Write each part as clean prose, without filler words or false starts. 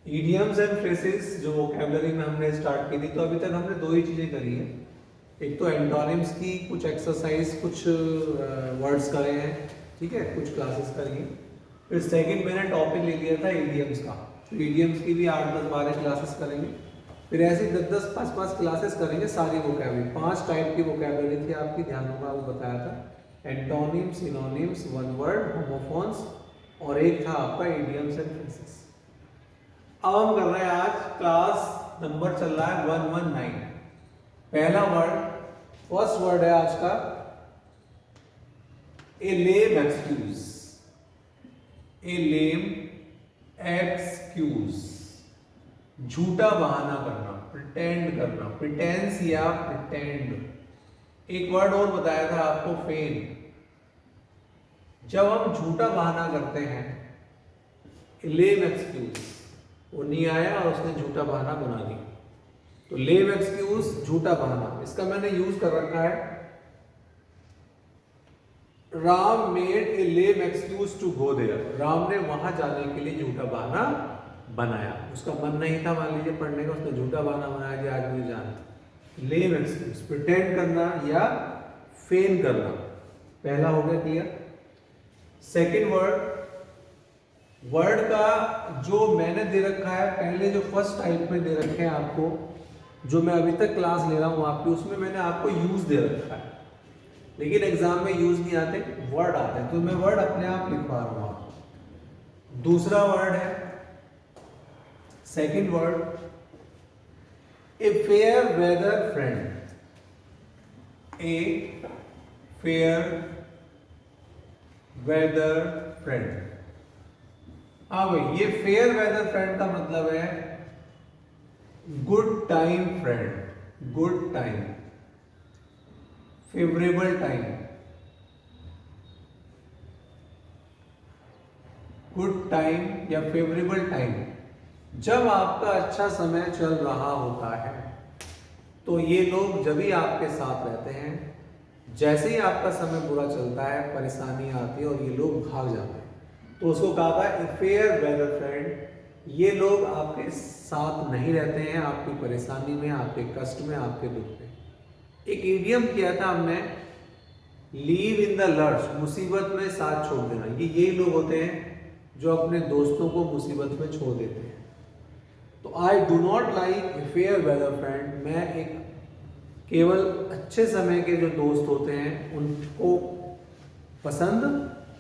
Idioms and phrases जो vocabulary में हमने स्टार्ट की थी, तो अभी तक हमने दो ही चीजें करी है। एक तो एंटोनिम्स की कुछ एक्सरसाइज, कुछ वर्ड्स करे हैं, ठीक है, कुछ क्लासेस करी है। फिर सेकंड मैंने टॉपिक ले लिया था इडियम्स का, तो इडियम्स की भी 8-10-12 क्लासेस करेंगे। फिर ऐसे 10-10 5-5 क्लासेस करेंगे सारी वोकैबुलरी। 5 टाइप की वोकैबुलरी थी आपकी, ध्यान होगा वो बताया था, antonyms, synonyms, one word, homophones, और एक था आपका इडियम्स एंड फ्रेजेस। अब हम कर रहे हैं आज क्लास नंबर चल रहा है 119। पहला वर्ड, फर्स्ट वर्ड है आज का ए लेम एक्सक्यूज। ए लेम एक्सक्यूज, झूठा बहाना करना, प्रिटेंड करना, प्रिटेंस या प्रिटेंड। एक वर्ड और बताया था आपको, फेन। जब हम झूठा बहाना करते हैं, लेम एक्सक्यूज, वो नहीं आया और उसने झूठा बहाना बना दिया, तो लेम एक्सक्यूज, झूठा बहाना। इसका मैंने यूज कर रखा है, Ram made a lame excuse to go there. Ram ने वहां जाने के लिए झूठा बहाना बनाया, उसका मन नहीं था मान लीजिए पढ़ने का, उसने झूठा बहाना बनाया कि आज मुझे जाना। लेम एक्सक्यूज, प्रिटेंड करना या फेन करना। पहला हो गया क्लियर। सेकंड वर्ड, वर्ड का जो मैंने दे रखा है, पहले जो फर्स्ट टाइप में दे रखे हैं आपको, जो मैं अभी तक क्लास ले रहा हूं आपकी, उसमें मैंने आपको यूज दे रखा है, लेकिन एग्जाम में यूज नहीं आते, वर्ड आते हैं, तो मैं वर्ड अपने आप लिखवा रहा हूं। दूसरा वर्ड है, second word, a fair weather friend. A fair weather friend. हाँ भाई, ये फेयर वेदर फ्रेंड का मतलब है good time friend, good time, favourable time, good time या फेवरेबल टाइम। जब आपका अच्छा समय चल रहा होता है, तो ये लोग जब भी आपके साथ रहते हैं, जैसे ही आपका समय बुरा चलता है, परेशानी आती है और ये लोग भाग जाते हैं, तो उसको कहा था ए फेयर वेदर फ्रेंड। ये लोग आपके साथ नहीं रहते हैं आपकी परेशानी में, आपके कष्ट में, आपके दुख में। एक इडियम किया था हमने, लीव इन द लर्च, मुसीबत में साथ छोड़ देना। ये यही लोग होते हैं जो अपने दोस्तों को मुसीबत में छोड़ देते हैं। तो I do not like a fair weather friend. मैं एक केवल अच्छे समय के जो दोस्त होते हैं उनको पसंद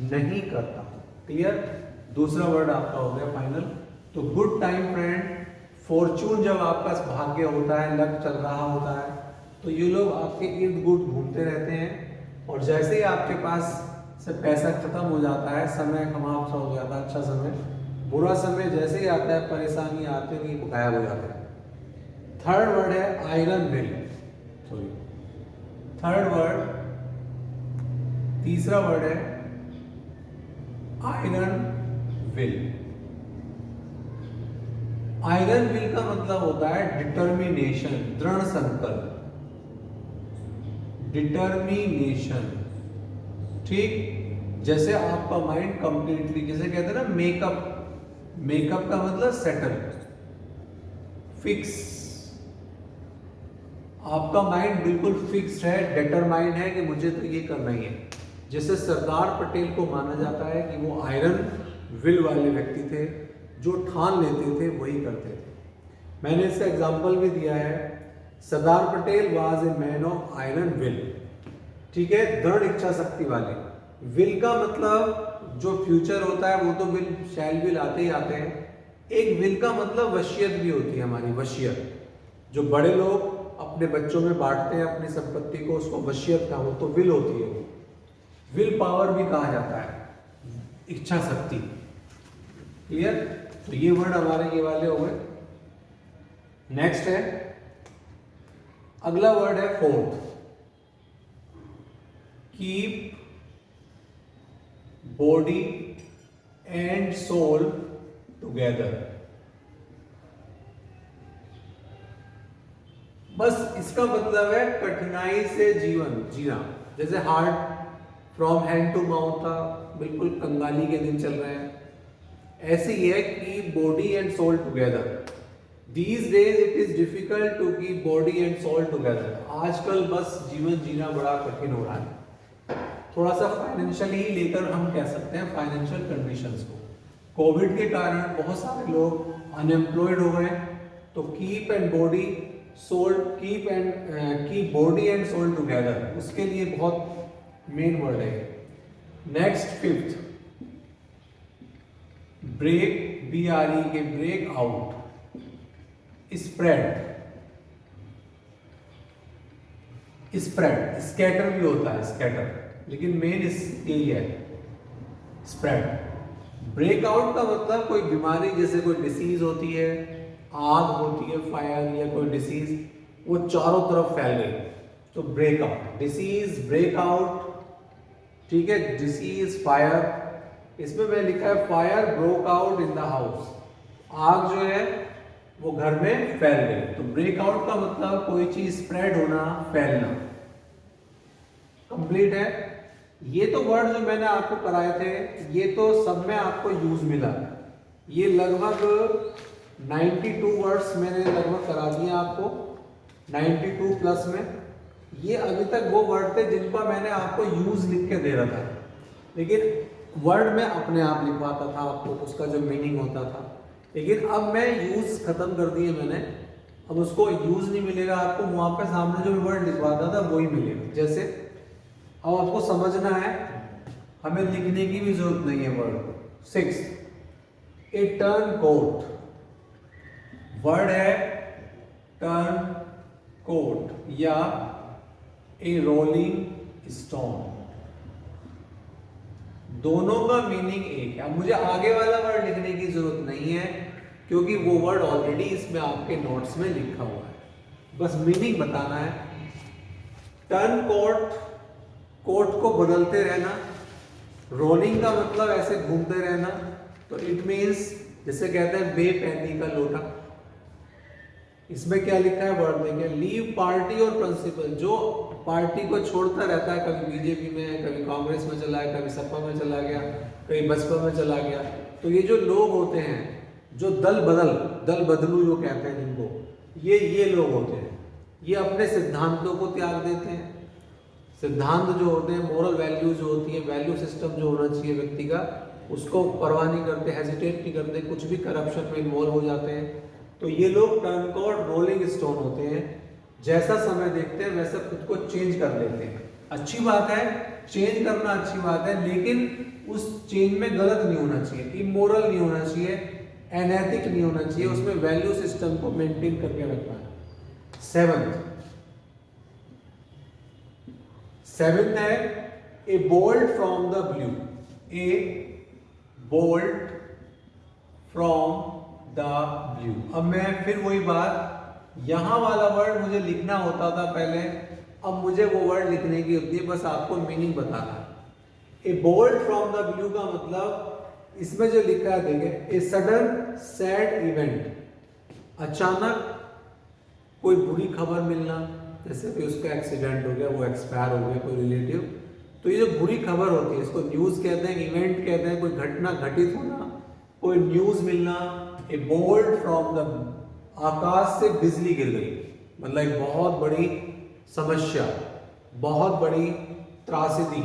नहीं करता। क्लियर। दूसरा वर्ड आपका हो गया फाइनल। तो गुड टाइम फ्रेंड, फॉर्चून, जब आपका भाग्य होता है, लक चल रहा होता है, तो ये लोग आपके इर्द गिर्द घूमते रहते हैं, और जैसे ही आपके पास से पैसा खत्म हो जाता है, समय खमाप सा हो जाता है, अच्छा समय, बुरा समय जैसे ही आता है, परेशानी आती है, ये गायब हो जाता है। थर्ड वर्ड है iron will. Sorry, third word, तीसरा वर्ड है आयरन विल। आयरन विल का मतलब होता है डिटर्मिनेशन, दृढ़ संकल्प, डिटर्मिनेशन। ठीक, जैसे आपका माइंड कंप्लीटली, जैसे कहते हैं ना मेकअप, मेकअप का मतलब सेटल, फिक्स। आपका माइंड बिल्कुल फिक्स्ड है, डिटरमाइंड है कि मुझे तो ये करना ही है। जैसे सरदार पटेल को माना जाता है कि वो आयरन विल वाले व्यक्ति थे, जो ठान लेते थे वही करते थे। मैंने इसका एग्जाम्पल भी दिया है, Sardar Patel was a man of iron will. ठीक है, दृढ़ इच्छा शक्ति वाले। विल का मतलब जो फ्यूचर होता है वो तो विल, शैल विल आते ही आते हैं। एक विल का मतलब वसीयत भी होती है हमारी, वसीयत। जो बड़े लोग अपने बच्चों में बांटते हैं अपनी संपत्ति को, उसको वसीयत का, वो तो विल होती है। विल पावर भी कहा जाता है, इच्छा शक्ति। क्लियर। तो ये वर्ड हमारे ये वाले हो गए। नेक्स्ट है, अगला वर्ड है fourth, keep body and soul together. बस इसका मतलब है कठिनाई से जीवन जीना। जैसे heart from hand to mouth था, बिल्कुल कंगाली के दिन चल रहे हैं, ऐसे ही है कि body and soul together. These days it is difficult to keep body and soul together। आजकल बस जीवन जीना बड़ा कठिन हो रहा है। थोड़ा सा फाइनेंशियली लेकर हम कह सकते हैं फाइनेंशियल कंडीशंस को। कोविड के कारण बहुत सारे लोग अनएम्प्लॉयड हो गए, तो keep body and soul together, उसके लिए बहुत मेन वर्ड है। Next fifth, break, BRE K break out, spread, scatter भी होता है स्कैटर, लेकिन मेन यही है स्प्रेड। ब्रेकआउट का मतलब कोई बीमारी, जैसे कोई डिसीज होती है, आग होती है, फायर या कोई डिसीज, वो चारों तरफ फैल गई, तो ब्रेकआउट, डिसीज, ब्रेकआउट, ठीक है। डिसीज, फायर, इसमें मैं लिखा है fire broke out in the house, आग जो है वो घर में फैल गई। तो ब्रेकआउट का मतलब कोई चीज स्प्रेड होना, फैलना। कंप्लीट है। ये तो वर्ड जो मैंने आपको कराए थे, ये तो सब में आपको यूज मिला। ये लगभग 92 वर्ड्स मैंने लगभग करा दिए आपको, 92 प्लस में। ये अभी तक वो वर्ड थे जिनका मैंने आपको यूज लिख के दे रहा था, लेकिन वर्ड में अपने आप लिखवाता था आपको, उसका जो मीनिंग होता था। लेकिन अब मैं यूज खत्म कर दिए मैंने, अब उसको यूज नहीं मिलेगा आपको, वहां पे सामने जो वर्ड लिखवाता था वही मिलेगा। जैसे अब आपको समझना है, हमें लिखने की भी जरूरत नहीं है वर्ड। 6, ए टर्न कोट, वर्ड है टर्न कोट या ए रोलिंग स्टोन, दोनों का मीनिंग एक है। अब मुझे आगे वाला वर्ड लिखने की जरूरत नहीं है, क्योंकि वो वर्ड ऑलरेडी इसमें आपके नोट्स में लिखा हुआ है, बस मीनिंग बताना है। टर्न कोट, कोट को बदलते रहना, रोलिंग का मतलब ऐसे घूमते रहना, तो इट मीन्स जैसे कहते हैं बेपैनी का लोटा। इसमें क्या लिखा है वर्ड देखें, लीव पार्टी और प्रिंसिपल, जो पार्टी को छोड़ता रहता है, कभी बीजेपी में, कभी कांग्रेस में चला गया, कभी सपा में चला गया, कभी बसपा में चला गया। तो ये जो लोग होते हैं, जो दल बदलू जो कहते हैं जिनको, ये लोग होते हैं, ये अपने सिद्धांतों को त्याग देते हैं। सिद्धांत जो होते हैं, मोरल वैल्यूज जो होती है, वैल्यू सिस्टम जो होना चाहिए व्यक्ति का, उसको परवाह नहीं करते, हेजिटेट नहीं करते, कुछ भी करप्शन में इन्वॉल्व हो जाते हैं। तो ये लोग टर्न कोट, रोलिंग स्टोन होते हैं, जैसा समय देखते हैं वैसा खुद को चेंज कर लेते हैं। अच्छी बात है, चेंज करना अच्छी बात है, लेकिन उस चेंज में गलत नहीं होना चाहिए, इमोरल नहीं होना चाहिए, अनैतिक नहीं होना चाहिए, उसमें वैल्यू सिस्टम को मेंटेन करके रखना है। सेवेंथ है ए bolt from the blue, A bolt from the blue. अब मैं फिर वही बात, यहां वाला वर्ड मुझे लिखना होता था पहले, अब मुझे वो वर्ड लिखने की होती है, बस आपको मीनिंग बताना है। ए बोल्ट फ्रॉम द ब्लू का मतलब, इसमें जो लिखा है देखें, ए सडन सैड इवेंट, अचानक कोई बुरी खबर मिलना, जैसे कि उसका एक्सीडेंट हो गया, वो एक्सपायर हो गया, कोई रिलेटिव, तो ये जो बुरी खबर होती है इसको न्यूज कहते हैं, इवेंट कहते हैं, कोई घटना घटित होना, कोई न्यूज मिलना। ए बोल्ट फ्रॉम द, आकाश से बिजली गिर गई, मतलब एक बहुत बड़ी समस्या, बहुत बड़ी त्रासदी,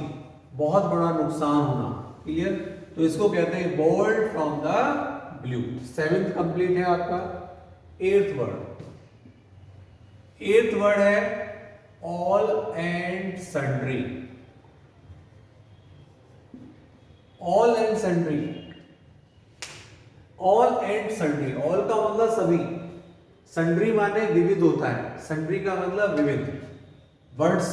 बहुत बड़ा नुकसान होना, क्लियर। तो इसको कहते हैं bolt from the blue. 7th complete है आपका। 8th वर्ड है all and sundry. All and sundry, all and sundry, all का मतलब सभी, सन्ड्री माने विविध होता है, सन्ड्री का मतलब विविध। वर्ड्स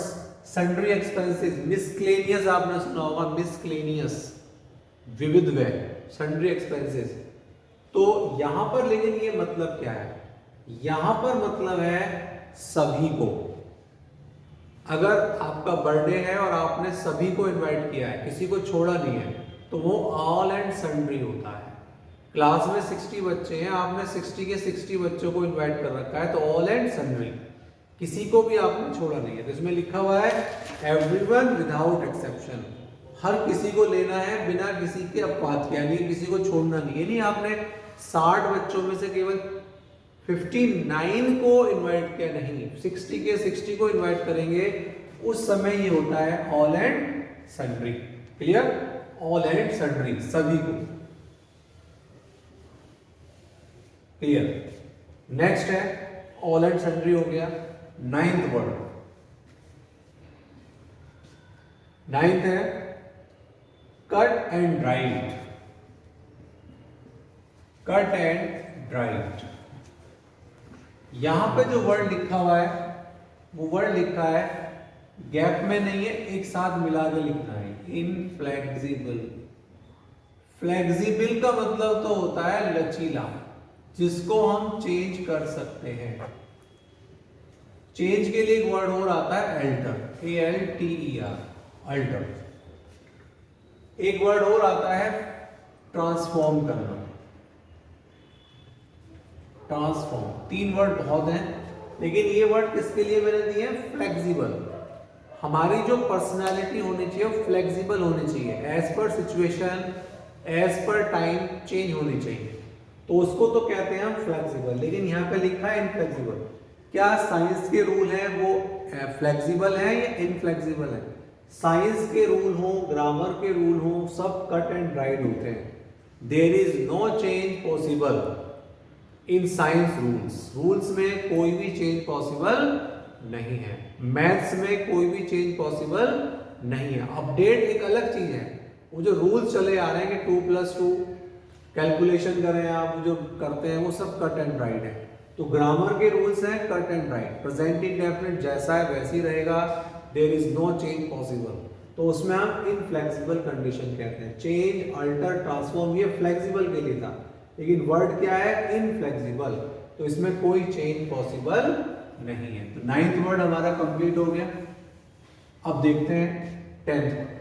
सन्ड्री एक्सपेंसेस, मिसक्लेनियस आपने सुना होगा, मिसक्लेनियस विविध व्यय, सन्ड्री एक्सपेंसेस। तो यहां पर लेकिन ये मतलब क्या है, यहां पर मतलब है सभी को। अगर आपका बर्थडे है और आपने सभी को इनवाइट किया है, किसी को छोड़ा नहीं है, तो वो ऑल एंड सन्ड्री होता है। क्लास में 60 बच्चे हैं, आपने 60 के 60 बच्चों को इनवाइट कर रखा है, तो ऑल एंड सन्ड्री, किसी को भी आपने छोड़ा नहीं है। तो इसमें लिखा हुआ है एवरीवन विदाउट एक्सेप्शन, हर किसी को लेना है बिना किसी के अपवाद के, यानी किसी को छोड़ना नहीं। यानी आपने 60 बच्चों में से केवल 59 को इनवाइट किया, नहीं 60 के 60 को इनवाइट करेंगे, उस समय ये होता है all and sundry. Clear? All and sundry, सभी को। क्लियर? नेक्स्ट है ऑल एंड सन्ड्री हो गया। नाइन्थ वर्ड, नाइन्थ है cut and dried. Cut and dried, यहां पे जो वर्ड लिखा हुआ है वो वर्ड लिखा है, गैप में नहीं है, एक साथ मिला के लिखना है, इनफ्लेक्सिबल। फ्लेक्सिबल का मतलब तो होता है लचीला, जिसको हम चेंज कर सकते हैं। चेंज के लिए एक वर्ड और आता है अल्टर, ALTER, अल्टर। एक वर्ड और आता है ट्रांसफॉर्म करना, ट्रांसफॉर्म। 3 वर्ड बहुत हैं, लेकिन ये वर्ड किसके लिए मैंने दिए हैं? फ्लेक्सिबल। हमारी जो पर्सनालिटी होनी चाहिए वो फ्लेक्सिबल होनी चाहिए, as per situation, as per time change होनी चाहिए, तो उसको तो कहते हैं हम फ्लेक्सिबल। लेकिन यहाँ पे लिखा है इनफ्लेक्सिबल। क्या साइंस के रूल है वो फ्लेक्सिबल है या इनफ्लेक्सिबल है? साइंस के रूल हो, ग्रामर के रूल हो, सब कट एंड ड्राइड होते हैं। There is no change possible in science rules. Rules में कोई भी चेंज पॉसिबल नहीं है, मैथ्स में कोई भी चेंज पॉसिबल नहीं है। अपडेट एक अलग चीज है, वो जो रूल्स चले आ रहे हैं कि 2+2 कैलकुलेशन करें आप, जो करते हैं वो सब कट एंड ड्राइड है। तो ग्रामर के रूल्स हैं cut and dried, present indefinite जैसा है वैसे ही रहेगा, there is no change possible, तो उसमें हम इनफ्लेक्सिबल कंडीशन कहते हैं। चेंज, अल्टर, ट्रांसफॉर्म ये फ्लेक्सिबल के लिए था, लेकिन वर्ड क्या है? इनफ्लेक्सिबल, तो इसमें कोई चेंज पॉसिबल नहीं है। तो 9th वर्ड हमारा कंप्लीट हो गया। अब देखते हैं 10th वर्ड।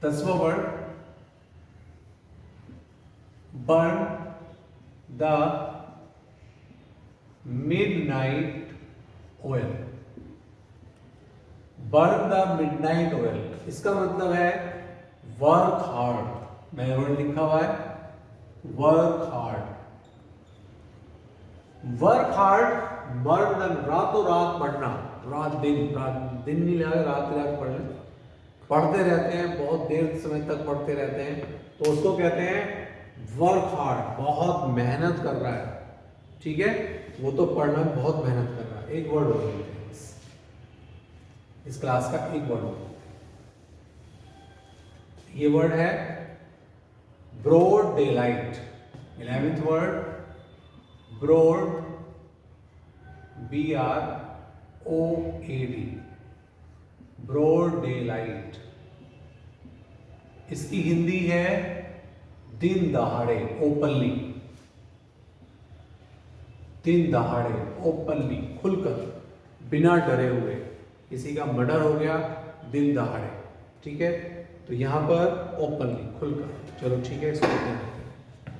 10वां word, burn the midnight oil. Burn the midnight oil, इसका मतलब है वर्क हार्ड। मैं वर्ड लिखा हुआ है work hard. Work hard, burn the, रातों रात पढ़ना, रात दिन नहीं लगा, रात पढ़ ले, पढ़ते रहते हैं, बहुत देर समय तक पढ़ते रहते हैं, तो उसको कहते हैं वर्क हार्ड, बहुत मेहनत कर रहा है। ठीक है, वो तो पढ़ना में बहुत मेहनत कर रहा है। एक वर्ड हो गया इस क्लास का, एक वर्ड हो। ये वर्ड है broad daylight. 11th word, broad, BROAD, broad daylight. इसकी हिंदी है दिन दहाड़े, ओपनली। दिन दहाड़े, ओपनली, खुलकर, बिना डरे हुए। किसी का मर्डर हो गया दिन दहाड़े, ठीक है, तो यहां पर ओपनली, खुलकर। चलो ठीक है, इसको देखते हैं।